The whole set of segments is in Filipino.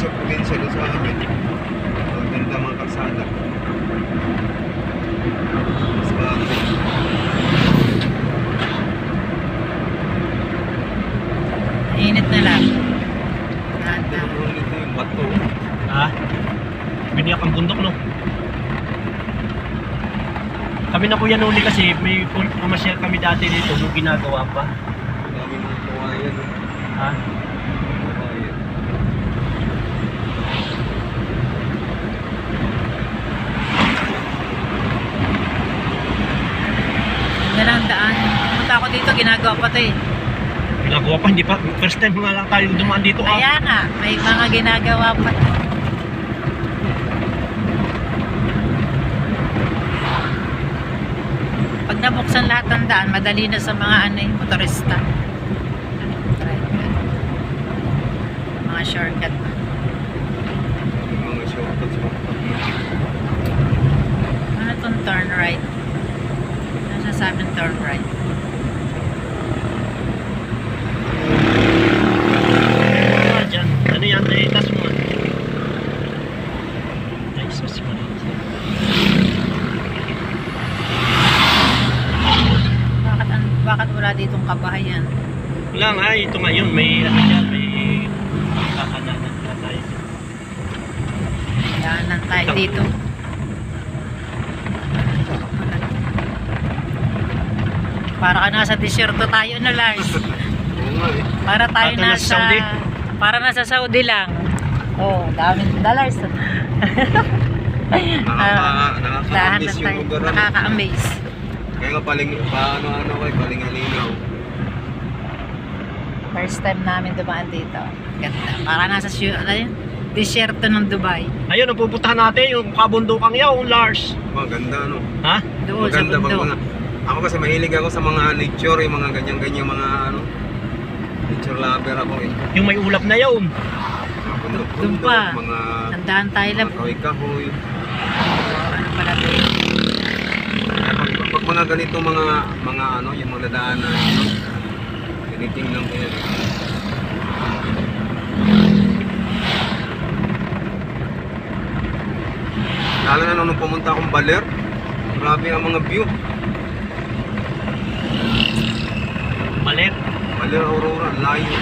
probinsya doon sa amin. Ang ganda mga kalsada. Mas bago. Init na lang. Ito yung bato. Ha? Biniyak ang bundok, no? Kami na kuya nuli kasi may pumasyal kami dati dito nung ginagawa pa. Dami mga kawayan. Ha? Kawayan. Yan ang daan. Pumunta ako dito, ginagawa pa ito eh. Ginagawa pa, hindi pa. First time nga lang tayo dumaan dito. Kaya nga, may mga ginagawa pa. Pag nabuksan lahat ng daan, madali na sa mga motorista. Mga shortcut. Mga shortcuts mo. Ano itong turn right? Ano sabi ng turn right? Dyan. Ano yan? Itas mo. Ay, sus mo. Bakit wala ditong kabahayan? Lang, ay, ito nga yun. May, ano yan, may kakananan na tayo. Daanan tayo dito. Para ka nasa desierto tayo na, Lars. Oo nga eh. Para tayo Para nasa Saudi. Para nasa Saudi lang. Oh, daming dollars. Nakaka-amaze yung lugar. Nakaka-amaze. Kaya nga paano kayo, palingalinaw. First time namin dumaan dito. Ganda. Para nasa desierto ng Dubai. Ayun, ang pupuntahan natin, yung kabundukang yaw, Lars. Maganda no. Ha? Doon sa Maganda bundok. mga. Ako kasi mahilig ako sa mga nature, yung mga ganyan-ganyan mga nature lover ako eh. Yung may ulap na yaw. Mga bundok-bundok, Doon pa. mga Tandaan tayo lang. kahoy-kahoy. Ano pala ito? Pag mga ganito mga yung mga dadaanan, tinitingnan ko yan. Lalo na nung pumunta akong Baler, grabe ang mga view. Malit. Baler, Aurora, layo.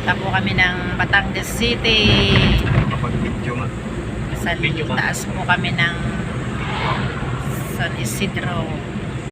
Tapo kami ng Batangas City. Kapag video nga. Sa Video ba? taas po kami ng San Isidro.